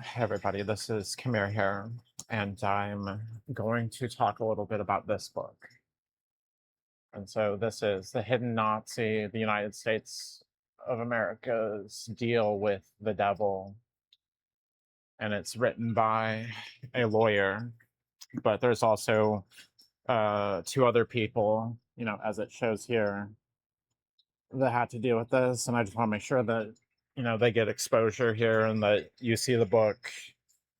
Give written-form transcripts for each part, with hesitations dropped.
Hey everybody, this is Kamir here, and I'm going to talk a little bit about this book. And so this is The Hidden Nazi, the United States of America's Deal with the Devil. And it's written by a lawyer, but there's also two other people, as it shows here, that had to deal with this. And I just want to make sure that, they get exposure here and that you see the book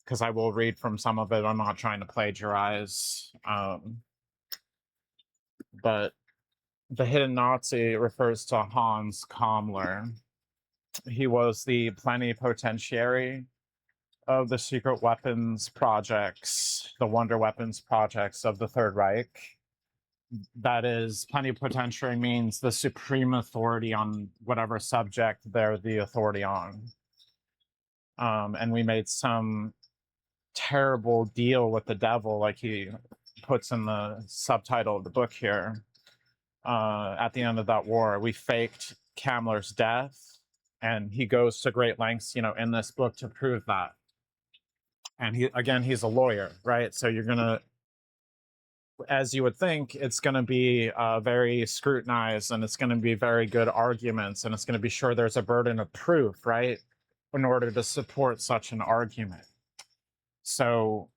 because I will read from some of it. I'm not trying to plagiarize. But the hidden Nazi refers to Hans Kammler. He was the plenipotentiary of the secret weapons projects, the wonder weapons projects of the Third Reich. That is, plenipotentiary means the supreme authority on whatever subject they're the authority on. And we made some terrible deal with the devil, like he puts in the subtitle of the book here. At the end of that war, we faked Kammler's death, and he goes to great lengths, in this book to prove that. And he's a lawyer, right? So you're gonna, as you would think, it's going to be very scrutinized, and it's going to be very good arguments, and it's going to be sure there's a burden of proof, right, in order to support such an argument. So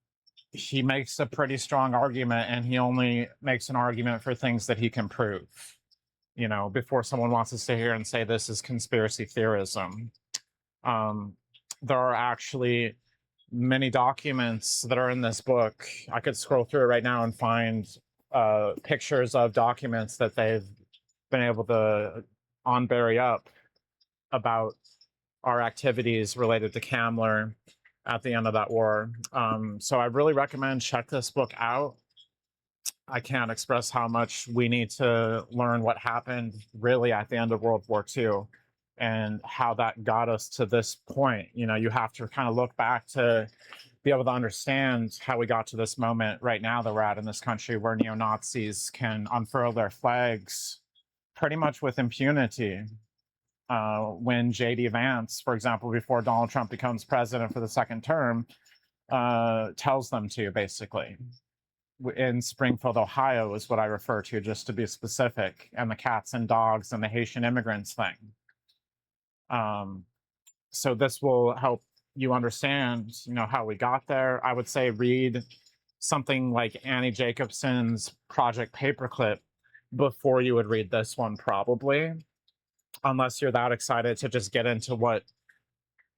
he makes a pretty strong argument, and he only makes an argument for things that he can prove, before someone wants to sit here and say this is conspiracy theorism. There are actually many documents that are in this book. I could scroll through it right now and find pictures of documents that they've been able to bury up about our activities related to Kammler at the end of that war. So I really recommend check this book out. I can't express how much we need to learn what happened really at the end of World War II and how that got us to this point. You have to kind of look back to be able to understand how we got to this moment right now that we're at in this country, where neo-Nazis can unfurl their flags pretty much with impunity. When J.D. Vance, for example, before Donald Trump becomes president for the second term, tells them to, basically. In Springfield, Ohio is what I refer to, just to be specific, and the cats and dogs and the Haitian immigrants thing. So this will help you understand, how we got there. I would say read something like Annie Jacobson's Project Paperclip before you would read this one, probably, unless you're that excited to just get into what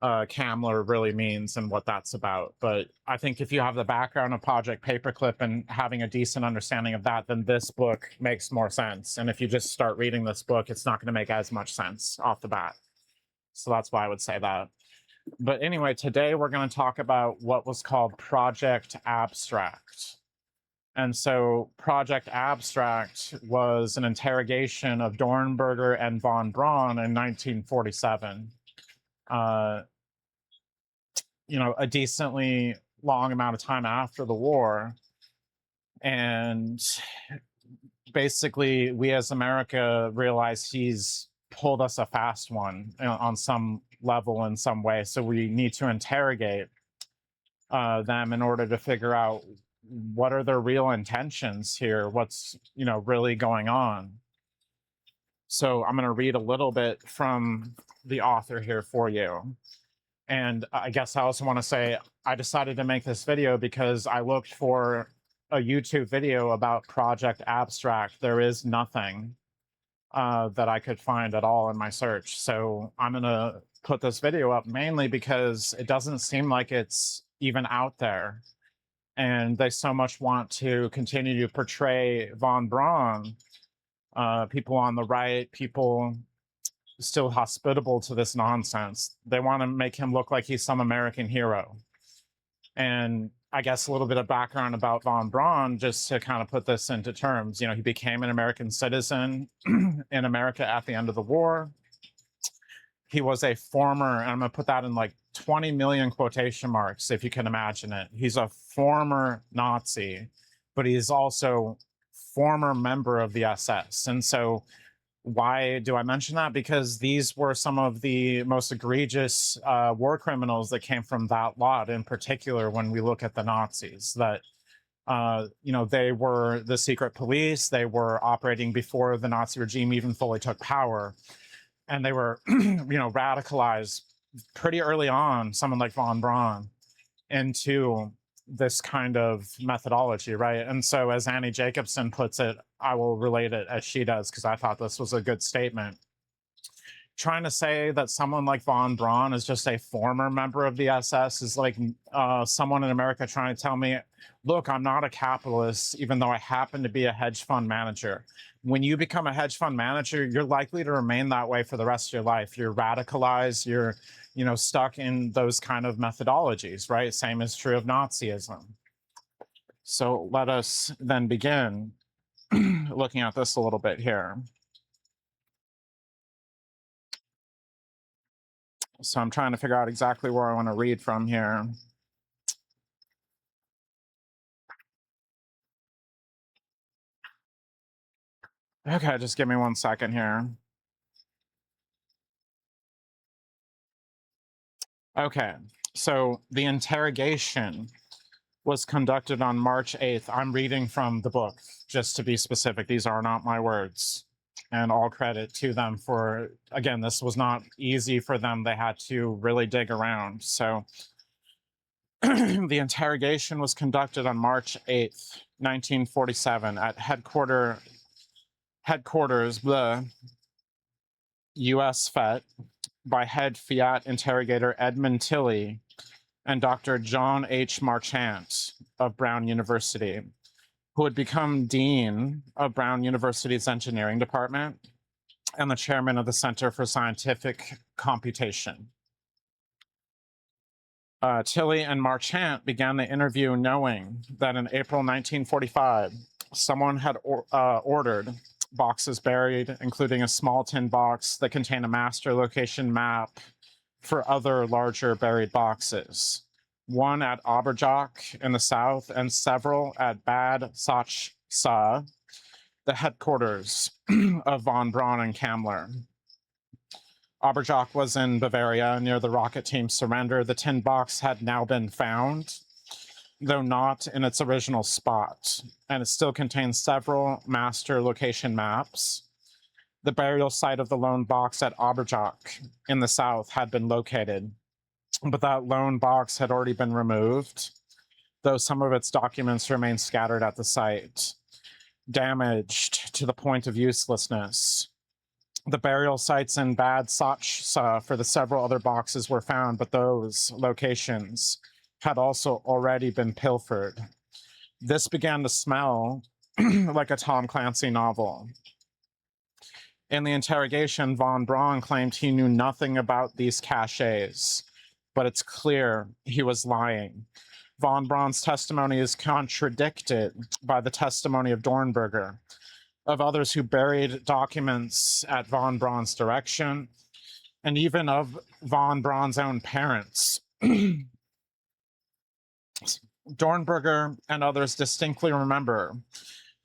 Kammler really means and what that's about. But I think if you have the background of Project Paperclip and having a decent understanding of that, then this book makes more sense. And if you just start reading this book, it's not going to make as much sense off the bat. So that's why I would say that. But anyway, today we're going to talk about what was called Project Abstract. And so Project Abstract was an interrogation of Dornberger and von Braun in 1947. A decently long amount of time after the war. And basically, we as America realize he's pulled us a fast one on some level in some way. So we need to interrogate them in order to figure out what are their real intentions here, what's really going on. So I'm going to read a little bit from the author here for you. And I guess I also want to say I decided to make this video because I looked for a YouTube video about Project Abstract. There is nothing that I could find at all in my search. So I'm going to put this video up mainly because it doesn't seem like it's even out there. And they so much want to continue to portray von Braun, people on the right, people still hospitable to this nonsense. They want to make him look like he's some American hero. And I guess a little bit of background about von Braun, just to kind of put this into terms. He became an American citizen in America at the end of the war. He was a former, and I'm going to put that in like 20 million quotation marks, if you can imagine it. He's a former Nazi, but he's also former member of the SS. And so Why do I mention that? Because these were some of the most egregious war criminals that came from that lot, in particular, when we look at the Nazis. That they were the secret police. They were operating before the Nazi regime even fully took power, and they were, radicalized pretty early on. Someone like von Braun into this kind of methodology, right? And so, as Annie Jacobson puts it, I will relate it as she does because I thought this was a good statement. Trying to say that someone like von Braun is just a former member of the SS is like someone in America trying to tell me, look, I'm not a capitalist, even though I happen to be a hedge fund manager. When you become a hedge fund manager, you're likely to remain that way for the rest of your life. You're radicalized, you're stuck in those kind of methodologies, right? Same is true of Nazism. So let us then begin looking at this a little bit here. So I'm trying to figure out exactly where I want to read from here. Okay, just give me 1 second here. Okay, so the interrogation was conducted on March 8th. I'm reading from the book, just to be specific. These are not my words. And all credit to them for, again, this was not easy for them. They had to really dig around. So the interrogation was conducted on March 8th, 1947 at headquarters, the US FET, by head Fiat interrogator Edmund Tilley and Dr. John H. Marchant of Brown University, who had become dean of Brown University's engineering department and the chairman of the Center for Scientific Computation. Tilley and Marchant began the interview knowing that in April 1945, someone had ordered boxes buried, including a small tin box that contained a master location map for other larger buried boxes. One at Oberjoch in the south and several at Bad Sachsa, the headquarters of von Braun and Kammler. Oberjoch was in Bavaria near the rocket team's surrender. The tin box had now been found, though not in its original spot, and it still contains several master location maps. The burial site of the lone box at Oberjoch in the south had been located, but that lone box had already been removed, though some of its documents remained scattered at the site, damaged to the point of uselessness. The burial sites in Bad Sachsa for the several other boxes were found, but those locations had also already been pilfered. This began to smell like a Tom Clancy novel. In the interrogation, von Braun claimed he knew nothing about these caches, but it's clear he was lying. Von Braun's testimony is contradicted by the testimony of Dornberger, of others who buried documents at von Braun's direction, and even of von Braun's own parents. Dornberger and others distinctly remember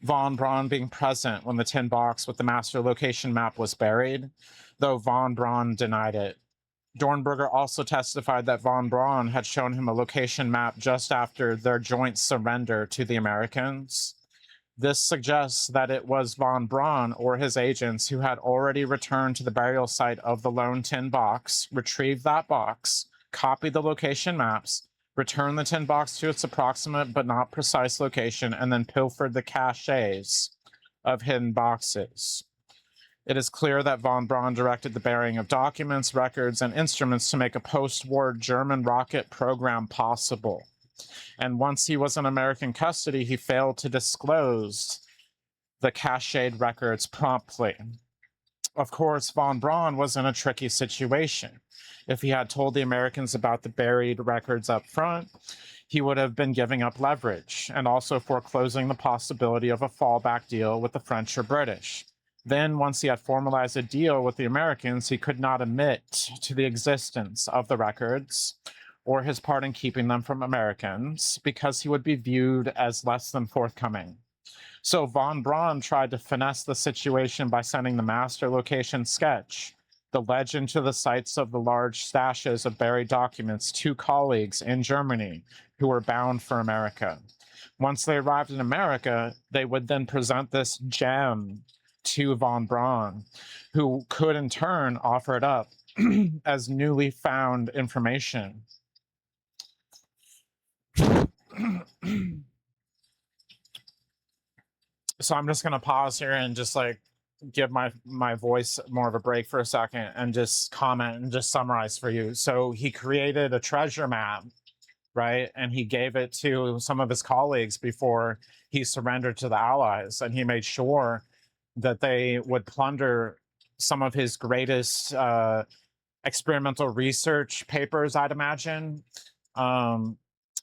von Braun being present when the tin box with the master location map was buried, though von Braun denied it. Dornberger also testified that von Braun had shown him a location map just after their joint surrender to the Americans. This suggests that it was von Braun or his agents who had already returned to the burial site of the lone tin box, retrieved that box, copied the location maps, returned the tin box to its approximate but not precise location, and then pilfered the caches of hidden boxes. It is clear that von Braun directed the burying of documents, records, and instruments to make a post-war German rocket program possible. And once he was in American custody, he failed to disclose the cached records promptly. Of course, von Braun was in a tricky situation. If he had told the Americans about the buried records up front, he would have been giving up leverage and also foreclosing the possibility of a fallback deal with the French or British. Then, once he had formalized a deal with the Americans, he could not admit to the existence of the records or his part in keeping them from Americans, because he would be viewed as less than forthcoming. So von Braun tried to finesse the situation by sending the master location sketch, the legend to the sites of the large stashes of buried documents, to colleagues in Germany who were bound for America. Once they arrived in America, they would then present this gem to von Braun, who could in turn offer it up as newly found information. So I'm just going to pause here and just like give my voice more of a break for a second and just comment and just summarize for you. So he created a treasure map, right? And he gave it to some of his colleagues before he surrendered to the Allies, and he made sure that they would plunder some of his greatest experimental research papers, I'd imagine.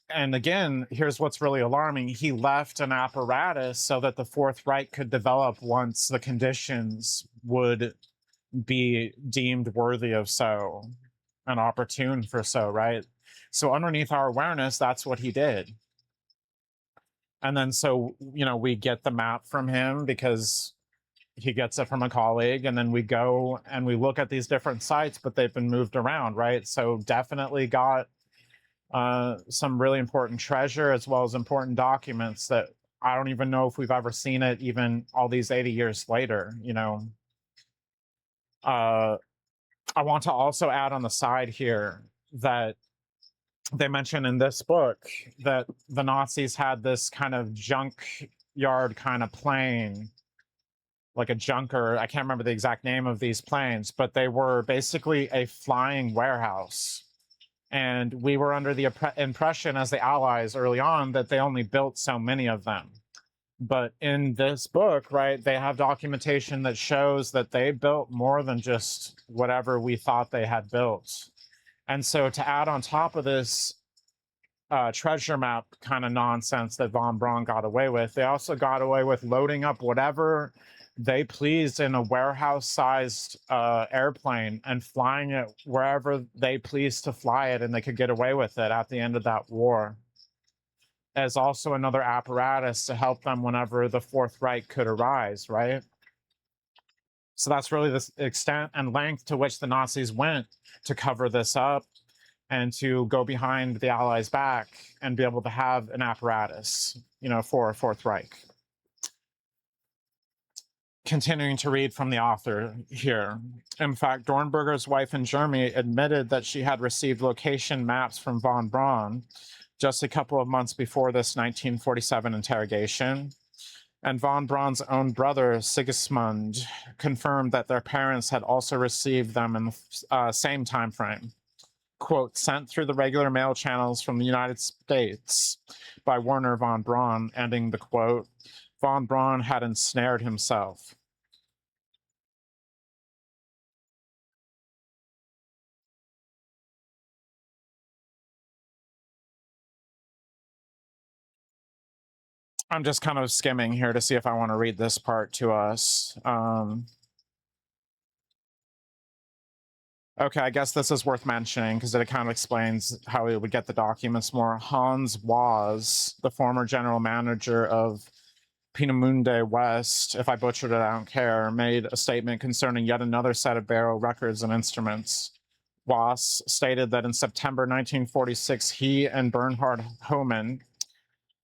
And again, here's what's really alarming. He left an apparatus so that the Fourth Reich could develop once the conditions would be deemed worthy of so and opportune for so, right? So underneath our awareness, that's what he did. And then so, we get the map from him because he gets it from a colleague, and then we go and we look at these different sites, but they've been moved around, right? So definitely got some really important treasure as well as important documents that I don't even know if we've ever seen it even all these 80 years later, I want to also add on the side here that they mention in this book that the Nazis had this kind of junkyard kind of plane, like a junker. I can't remember the exact name of these planes, but they were basically a flying warehouse. And we were under the impression as the Allies early on that they only built so many of them. But in this book, right, they have documentation that shows that they built more than just whatever we thought they had built. And so to add on top of this treasure map kind of nonsense that von Braun got away with, they also got away with loading up whatever they pleased in a warehouse-sized airplane and flying it wherever they pleased to fly it, and they could get away with it at the end of that war. As also another apparatus to help them whenever the Fourth Reich could arise, right? So that's really the extent and length to which the Nazis went to cover this up and to go behind the Allies' back and be able to have an apparatus, for a Fourth Reich. Continuing to read from the author here. In fact, Dornberger's wife in Germany admitted that she had received location maps from von Braun just a couple of months before this 1947 interrogation. And von Braun's own brother, Sigismund, confirmed that their parents had also received them in the same time frame. Quote, sent through the regular mail channels from the United States by Wernher von Braun, ending the quote. Von Braun had ensnared himself. I'm just kind of skimming here to see if I want to read this part to us. Okay, I guess this is worth mentioning because it kind of explains how we would get the documents more. Hans Was, the former general manager of Peenemünde West, if I butchered it, I don't care, made a statement concerning yet another set of burial records and instruments. Was stated that in September 1946, he and Bernhard Hohmann,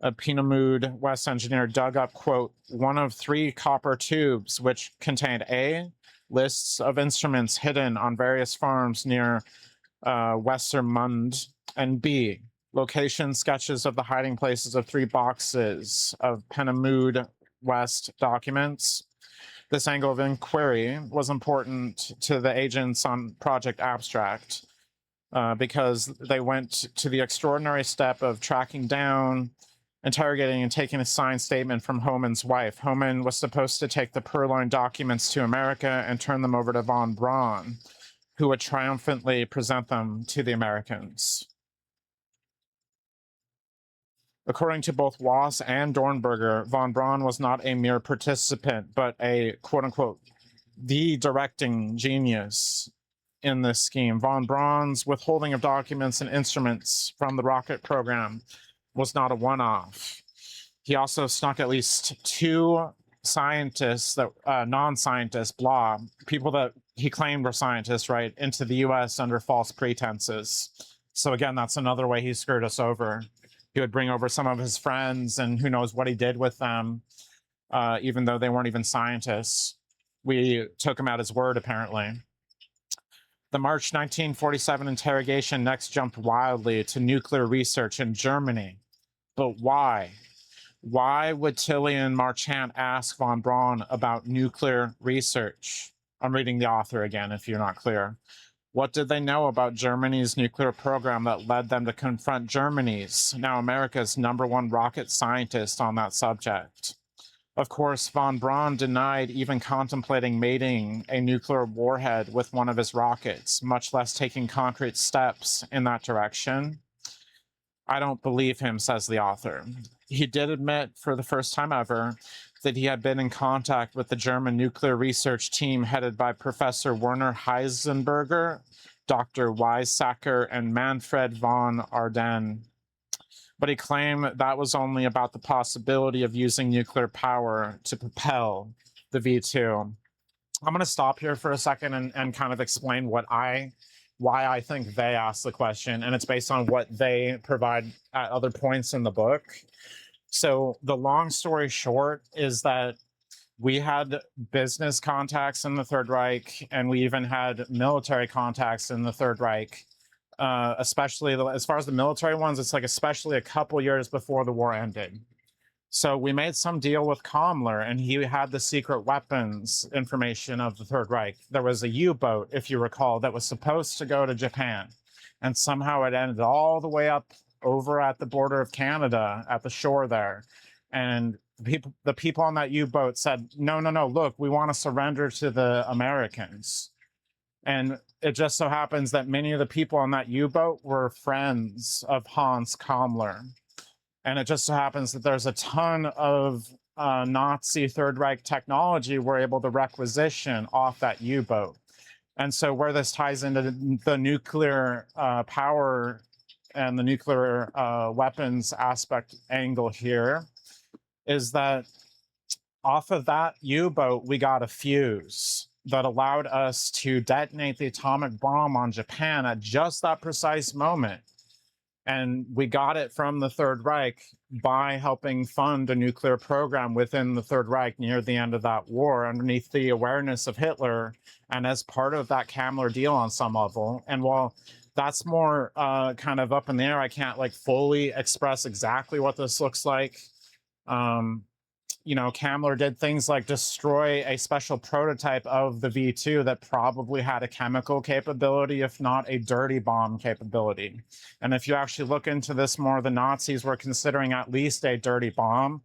a Peenemünde West engineer, dug up, quote, one of 3 copper tubes which contained A, lists of instruments hidden on various farms near Westermund, and B, location sketches of the hiding places of 3 boxes of Peenemünde West documents. This angle of inquiry was important to the agents on Project Abstract because they went to the extraordinary step of tracking down, interrogating, and taking a signed statement from Hohmann's wife. Hohmann was supposed to take the purloined documents to America and turn them over to von Braun, who would triumphantly present them to the Americans. According to both Was and Dornberger, von Braun was not a mere participant, but a quote-unquote the directing genius in this scheme. Von Braun's withholding of documents and instruments from the rocket program was not a one-off. He also snuck at least two scientists, that non-scientists, blah, people that he claimed were scientists, right, into the US under false pretenses. So again, that's another way he screwed us over. He would bring over some of his friends, and who knows what he did with them, even though they weren't even scientists. We took him at his word, apparently. The March 1947 interrogation next jumped wildly to nuclear research in Germany. But why? Why would Tilly and Marchant ask von Braun about nuclear research? I'm reading the author again, if you're not clear. What did they know about Germany's nuclear program that led them to confront Germany's, now America's, #1 rocket scientist on that subject? Of course, von Braun denied even contemplating mating a nuclear warhead with one of his rockets, much less taking concrete steps in that direction. I don't believe him, says the author. He did admit, for the first time ever, that he had been in contact with the German nuclear research team headed by Professor Werner Heisenberger, Dr. Weizsäcker, and Manfred von Ardenne. But he claimed that was only about the possibility of using nuclear power to propel the V2. I'm going to stop here for a second and kind of explain why I think they asked the question, and it's based on what they provide at other points in the book. So the long story short is that we had business contacts in the Third Reich, and we even had military contacts in the Third Reich. Especially as far as the military ones, it's like especially a couple years before the war ended. So we made some deal with Kammler, and he had the secret weapons information of the Third Reich. There was a U-boat, if you recall, that was supposed to go to Japan, and somehow it ended all the way up over at the border of Canada, at the shore there. And the people on that U-boat said, no, look, we want to surrender to the Americans. And it just so happens that many of the people on that U-boat were friends of Hans Kammler. And it just so happens that there's a ton of Nazi Third Reich technology we're able to requisition off that U-boat. And so where this ties into the nuclear power and the nuclear weapons aspect angle here is that off of that U-boat, we got a fuse that allowed us to detonate the atomic bomb on Japan at just that precise moment. And we got it from the Third Reich by helping fund a nuclear program within the Third Reich near the end of that war, underneath the awareness of Hitler, and as part of that Kammler deal on some level. And while that's more kind of up in the air, I can't like fully express exactly what this looks like. Kammler did things like destroy a special prototype of the V2 that probably had a chemical capability, if not a dirty bomb capability. And if you actually look into this more, the Nazis were considering at least a dirty bomb.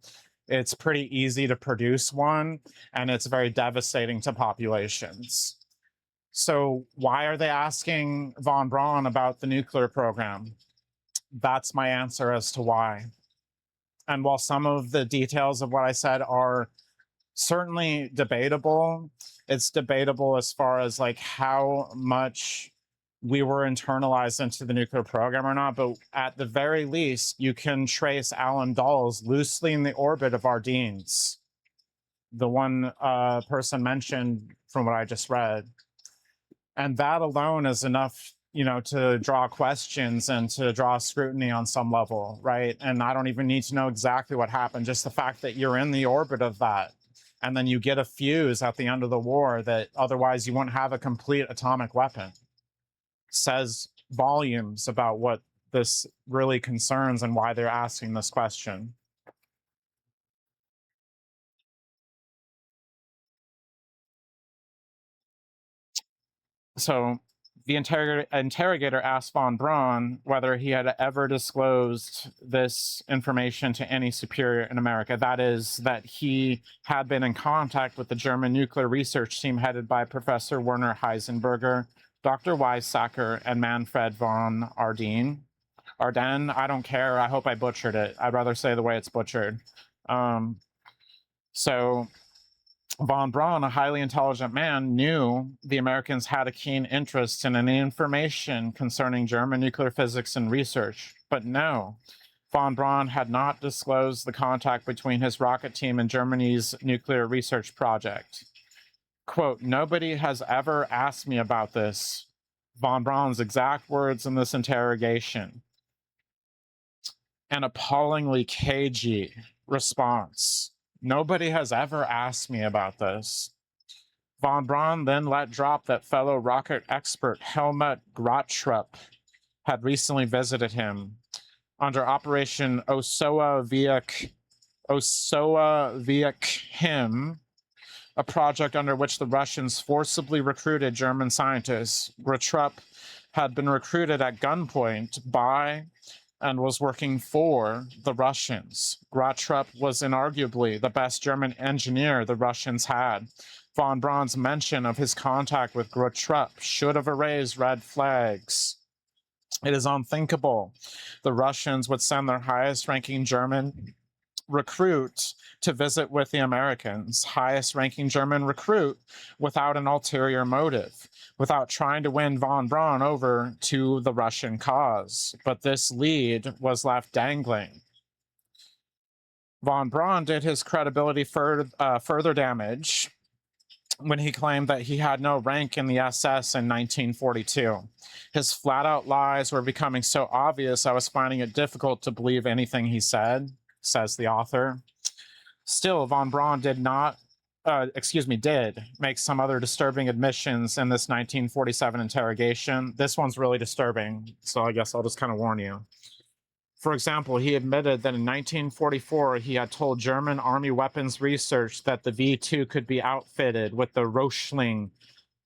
It's pretty easy to produce one, and it's very devastating to populations. So why are they asking von Braun about the nuclear program? That's my answer as to why. And while some of the details of what I said are certainly debatable, it's debatable as far as like how much we were internalized into the nuclear program or not. But at the very least, you can trace Alan Dulles loosely in the orbit of Ardennes, the one person mentioned from what I just read. And that alone is enough, to draw questions and to draw scrutiny on some level, right? And I don't even need to know exactly what happened. Just the fact that you're in the orbit of that, and then you get a fuse at the end of the war that otherwise you wouldn't have a complete atomic weapon, says volumes about what this really concerns and why they're asking this question. So the interrogator asked von Braun whether he had ever disclosed this information to any superior in America. That is, that he had been in contact with the German nuclear research team headed by Professor Werner Heisenberger, Dr. Weizsäcker, and Manfred von Ardenne. I don't care. I hope I butchered it. I'd rather say the way it's butchered. So von Braun, a highly intelligent man, knew the Americans had a keen interest in any information concerning German nuclear physics and research. But no, Von Braun had not disclosed the contact between his rocket team and Germany's nuclear research project. Quote, "Nobody has ever asked me about this." Von Braun's exact words in this interrogation. An appallingly cagey response. "Nobody has ever asked me about this." Von Braun then let drop that fellow rocket expert Helmut Grotrup had recently visited him under Operation Osoa Viak Him, a project under which the Russians forcibly recruited German scientists. Grotrup had been recruited at gunpoint by and was working for the Russians. Grotrup was inarguably the best German engineer the Russians had. Von Braun's mention of his contact with Grotrup should have raised red flags. It is unthinkable the Russians would send their highest ranking German recruit to visit with the Americans, highest ranking German recruit, without an ulterior motive, without trying to win von Braun over to the Russian cause. But this lead was left dangling. Von Braun did his credibility further damage when he claimed that he had no rank in the SS in 1942. His flat-out lies were becoming so obvious I was finding it difficult to believe anything he said, says the author. Still, von Braun did make some other disturbing admissions in this 1947 interrogation. This one's really disturbing, so I guess I'll just kind of warn you. For example, he admitted that in 1944, he had told German Army Weapons Research that the V2 could be outfitted with the Roschling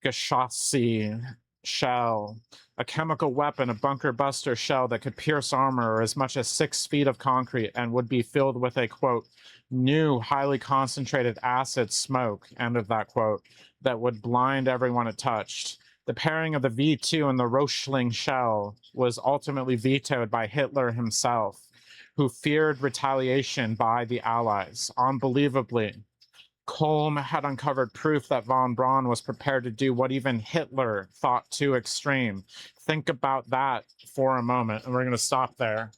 Geschosse shell, a chemical weapon, a bunker buster shell that could pierce armor as much as 6 feet of concrete and would be filled with a, quote, new highly concentrated acid smoke, end of that quote, that would blind everyone it touched. The pairing of the V2 and the Roschling shell was ultimately vetoed by Hitler himself, who feared retaliation by the Allies. Unbelievably, Colm had uncovered proof that von Braun was prepared to do what even Hitler thought too extreme. Think about that for a moment, and we're going to stop there.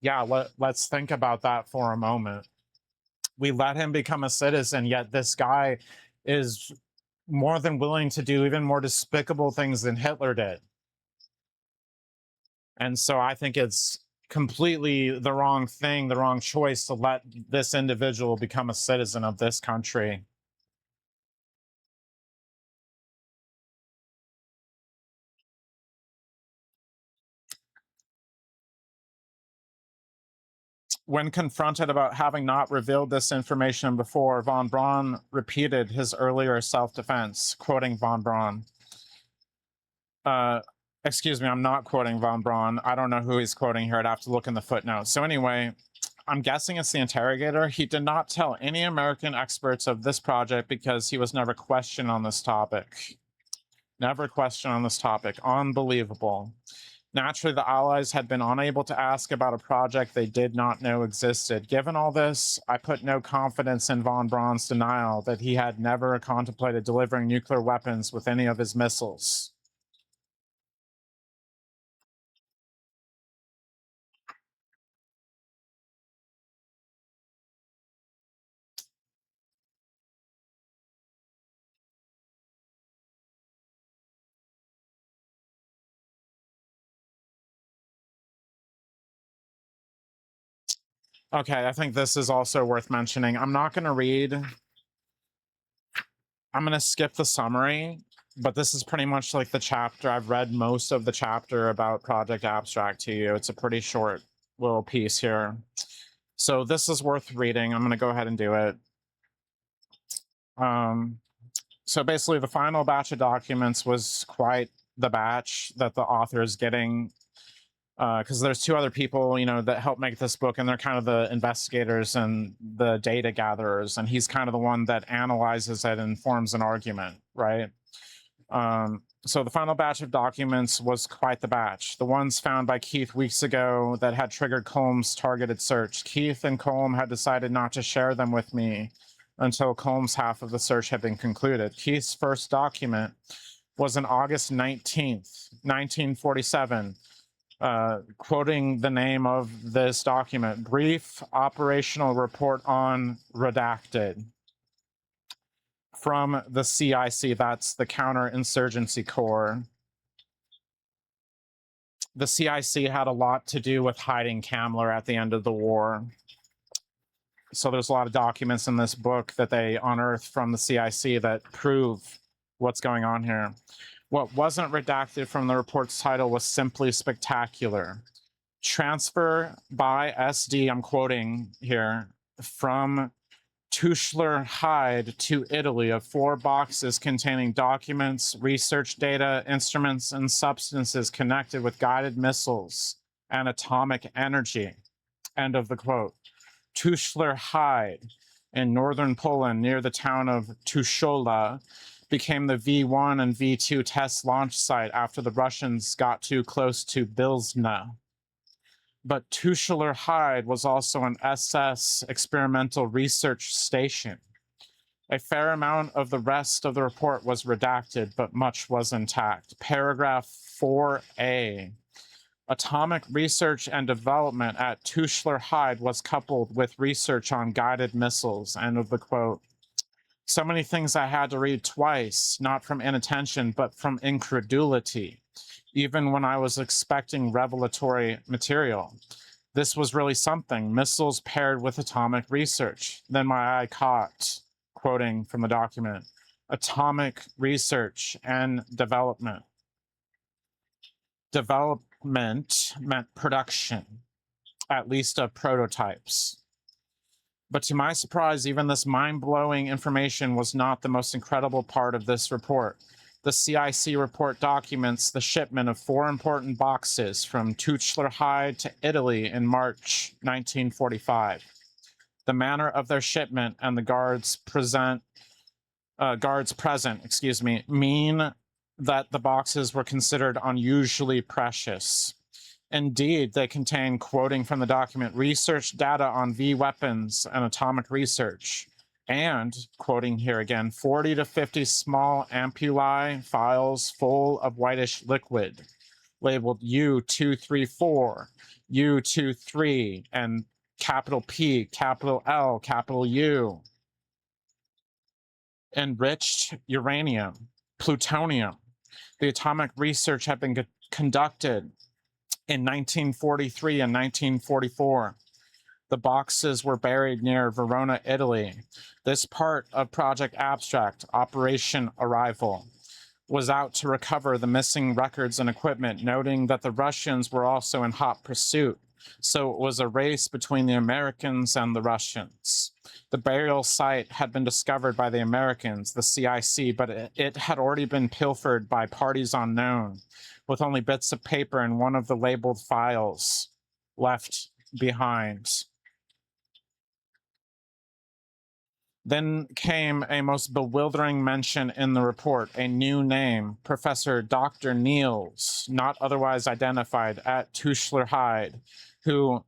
Yeah, let's think about that for a moment. We let him become a citizen, yet this guy is more than willing to do even more despicable things than Hitler did. And so I think it's completely the wrong thing, the wrong choice to let this individual become a citizen of this country. When confronted about having not revealed this information before, von Braun repeated his earlier self-defense, quoting von Braun. Excuse me, I'm not quoting von Braun. I don't know who he's quoting here. I'd have to look in the footnotes. So anyway, I'm guessing it's the interrogator. He did not tell any American experts of this project because he was never questioned on this topic. Never questioned on this topic. Unbelievable. Naturally, the Allies had been unable to ask about a project they did not know existed. Given all this, I put no confidence in von Braun's denial that he had never contemplated delivering nuclear weapons with any of his missiles. Okay, I think this is also worth mentioning. I'm not going to read. I'm going to skip the summary, but this is pretty much like the chapter. I've read most of the chapter about Project Abstract to you. It's a pretty short little piece here. So this is worth reading. I'm going to go ahead and do it. So basically, the final batch of documents was quite the batch that the author is getting, because there's 2 other people, that help make this book, and they're kind of the investigators and the data gatherers, and he's kind of the one that analyzes it and forms an argument, right? So the final batch of documents was quite the batch. The ones found by Keith weeks ago that had triggered Colm's targeted search. Keith and Colm had decided not to share them with me until Colm's half of the search had been concluded. Keith's first document was on August 19th, 1947, quoting the name of this document, Brief Operational Report on Redacted, from the CIC, that's the Counterinsurgency Corps. The CIC had a lot to do with hiding Kammler at the end of the war. So there's a lot of documents in this book that they unearthed from the CIC that prove what's going on here. What wasn't redacted from the report's title was simply spectacular. Transfer by SD, I'm quoting here, from Tuschler Hyde to Italy of 4 boxes containing documents, research data, instruments, and substances connected with guided missiles and atomic energy. End of the quote. Tuschler Hyde in northern Poland near the town of Tuszola became the V1 and V2 test launch site after the Russians got too close to Bilzna. But Tuschler Hyde was also an SS experimental research station. A fair amount of the rest of the report was redacted, but much was intact. Paragraph 4A. Atomic research and development at Tuschler Hyde was coupled with research on guided missiles. End of the quote. So many things I had to read twice, not from inattention, but from incredulity, even when I was expecting revelatory material. This was really something, missiles paired with atomic research. Then my eye caught, quoting from the document, atomic research and development. Development meant production, at least of prototypes. But to my surprise, even this mind-blowing information was not the most incredible part of this report. The CIC report documents the shipment of 4 important boxes from Tuschler Hyde to Italy in March 1945. The manner of their shipment and the guards present, mean that the boxes were considered unusually precious. Indeed, they contain, quoting from the document, research data on V weapons and atomic research, and, quoting here again, 40 to 50 small ampullae files full of whitish liquid, labeled U234, U23, and capital P, capital L, capital U. Enriched uranium, plutonium. The atomic research had been conducted in 1943 and 1944. The boxes were buried near Verona, Italy. This part of Project Abstract, Operation Arrival, was out to recover the missing records and equipment, noting that the Russians were also in hot pursuit. So it was a race between the Americans and the Russians. The burial site had been discovered by the Americans, the CIC, but it had already been pilfered by parties unknown, with only bits of paper and one of the labeled files left behind. Then came a most bewildering mention in the report, a new name, Professor Dr. Niels, not otherwise identified, at Tuschler Hyde, who,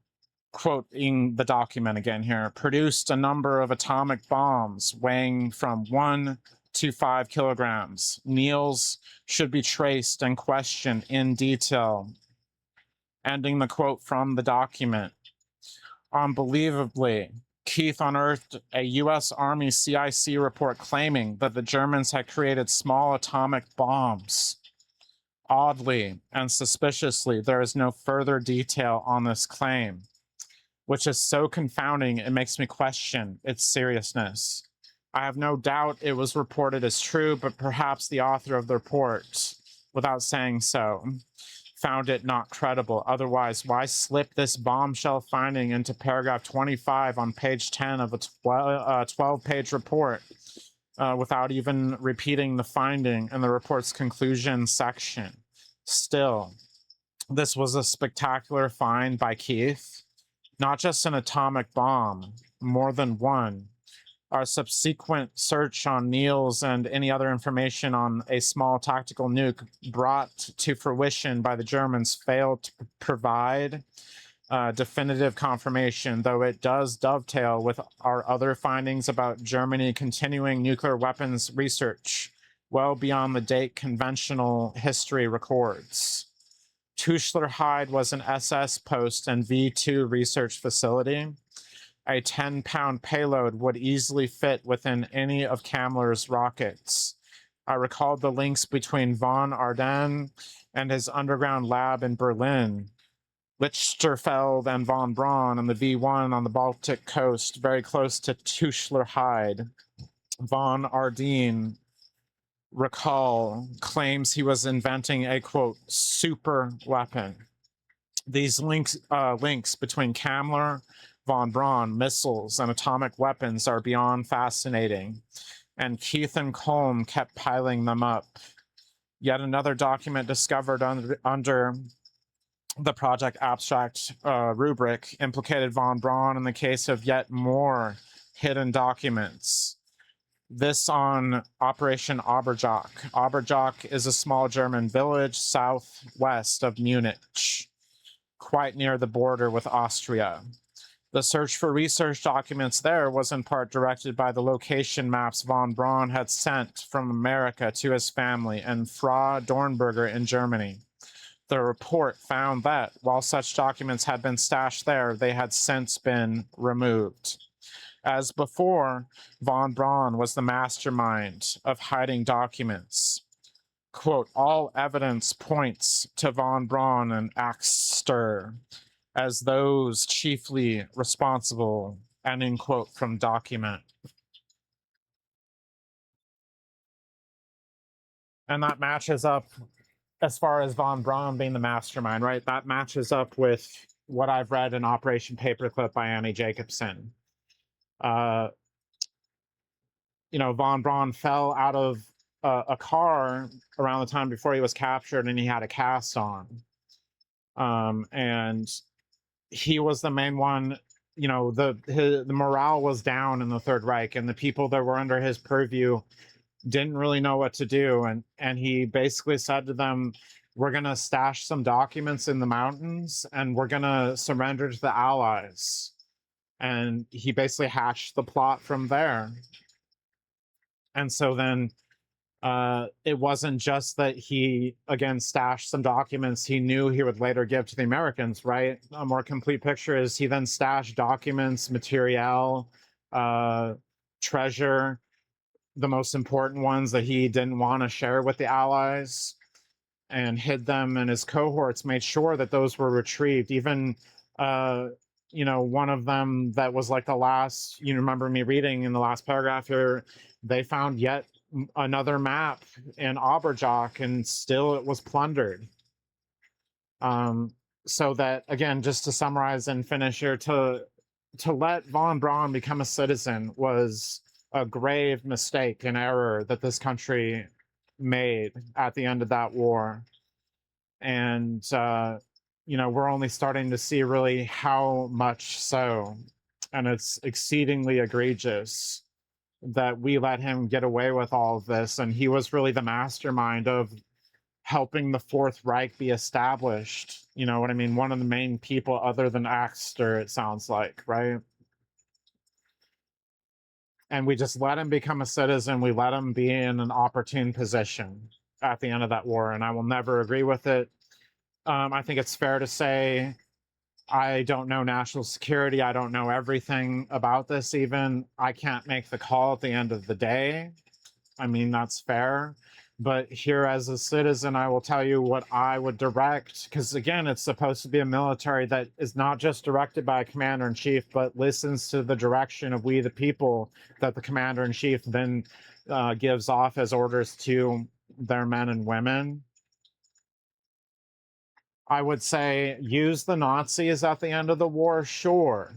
quoting the document again here, produced a number of atomic bombs weighing from 1 to 5 kilograms. Niels should be traced and questioned in detail. Ending the quote from the document. Unbelievably, Keith unearthed a U.S. Army CIC report claiming that the Germans had created small atomic bombs. Oddly and suspiciously, there is no further detail on this claim, which is so confounding it makes me question its seriousness. I have no doubt it was reported as true, but perhaps the author of the report, without saying so, found it not credible. Otherwise, why slip this bombshell finding into paragraph 25 on page 10 of a 12-page report without even repeating the finding in the report's conclusion section? Still, this was a spectacular find by Keith. Not just an atomic bomb, more than one. Our subsequent search on Niels and any other information on a small tactical nuke brought to fruition by the Germans failed to provide definitive confirmation, though it does dovetail with our other findings about Germany continuing nuclear weapons research well beyond the date conventional history records. Tuschlerheide was an SS post and V2 research facility. A 10-pound payload would easily fit within any of Kammler's rockets. I recalled the links between von Ardenne and his underground lab in Berlin, Lichterfeld and von Braun and the V1 on the Baltic coast, very close to Tuschlerheide. Von Ardenne, recall, claims he was inventing a, quote, super weapon. These links between Kammler, von Braun, missiles, and atomic weapons are beyond fascinating, and Keith and Colm kept piling them up. Yet another document discovered under the Project Abstract rubric implicated von Braun in the case of yet more hidden documents. This on Operation Oberjoch. Oberjoch is a small German village southwest of Munich, quite near the border with Austria. The search for research documents there was in part directed by the location maps von Braun had sent from America to his family and Frau Dornberger in Germany. The report found that, while such documents had been stashed there, they had since been removed. As before, von Braun was the mastermind of hiding documents. Quote, all evidence points to von Braun and Axter as those chiefly responsible, ending quote from document. And that matches up, as far as von Braun being the mastermind, right? That matches up with what I've read in Operation Paperclip by Annie Jacobsen. Von Braun fell out of a car around the time before he was captured, and he had a cast on. And he was the main one. The morale was down in the Third Reich, and the people that were under his purview didn't really know what to do. And he basically said to them, we're going to stash some documents in the mountains, and we're going to surrender to the Allies. And he basically hatched the plot from there. And so then it wasn't just that he, again, stashed some documents he knew he would later give to the Americans, right? A more complete picture is he then stashed documents, materiel, treasure, the most important ones that he didn't want to share with the Allies, and hid them, and his cohorts made sure that those were retrieved. Even, one of them that was like the last, you remember me reading in the last paragraph here, they found yet another map in Oberjoch, and still it was plundered. So that, again, just to summarize and finish here, to let von Braun become a citizen was a grave mistake and error that this country made at the end of that war. And, we're only starting to see really how much so. And it's exceedingly egregious that we let him get away with all of this. And he was really the mastermind of helping the Fourth Reich be established. You know what I mean? One of the main people other than Axter, it sounds like, right? And we just let him become a citizen. We let him be in an opportune position at the end of that war. And I will never agree with it. I think it's fair to say I don't know national security. I don't know everything about this even. I can't make the call at the end of the day. I mean, that's fair. But here as a citizen, I will tell you what I would direct, because again, it's supposed to be a military that is not just directed by a commander-in-chief, but listens to the direction of we the people that the commander-in-chief then gives off as orders to their men and women. I would say use the Nazis at the end of the war, sure,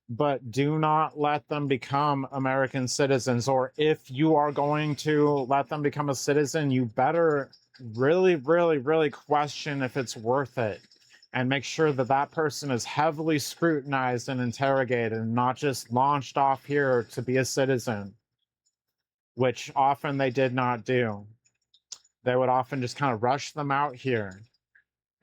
but do not let them become American citizens. Or if you are going to let them become a citizen, you better really, really, really question if it's worth it, and make sure that that person is heavily scrutinized and interrogated, and not just launched off here to be a citizen, which often they did not do. They would often just kind of rush them out here.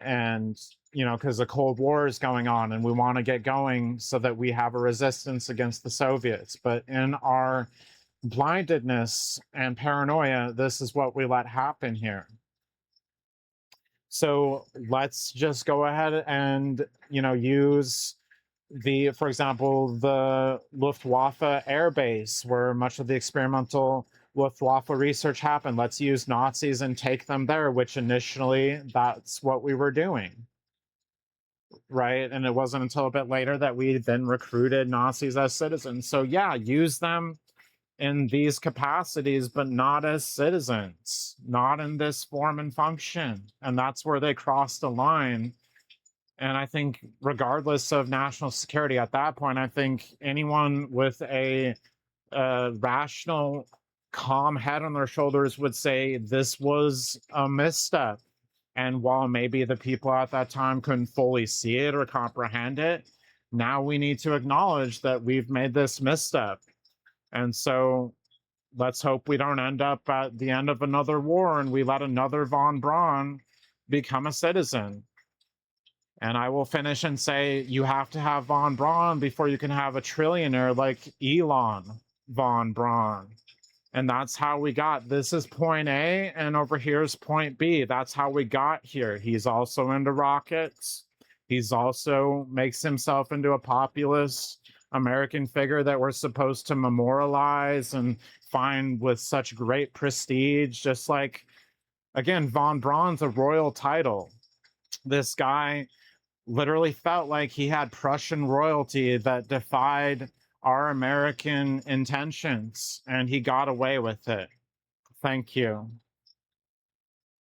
And, because the Cold War is going on and we want to get going so that we have a resistance against the Soviets. But in our blindedness and paranoia, this is what we let happen here. So let's just go ahead and, use for example, the Luftwaffe air base where much of the experimental Luftwaffe research happened. Let's use Nazis and take them there, which initially that's what we were doing, right? And it wasn't until a bit later that we then recruited Nazis as citizens. So yeah, use them in these capacities, but not as citizens, not in this form and function. And that's where they crossed the line. And I think, regardless of national security at that point, I think anyone with a rational, calm head on their shoulders would say this was a misstep. And while maybe the people at that time couldn't fully see it or comprehend it, now we need to acknowledge that we've made this misstep. And so let's hope we don't end up at the end of another war and we let another von Braun become a citizen. And I will finish and say you have to have von Braun before you can have a trillionaire like Elon von Braun. And that's how we got. This is point A, and over here is point B. That's how we got here. He's also into rockets. He's also makes himself into a populist American figure that we're supposed to memorialize and find with such great prestige. Just like, again, von Braun's a royal title. This guy literally felt like he had Prussian royalty that defied our American intentions, and he got away with it. Thank you.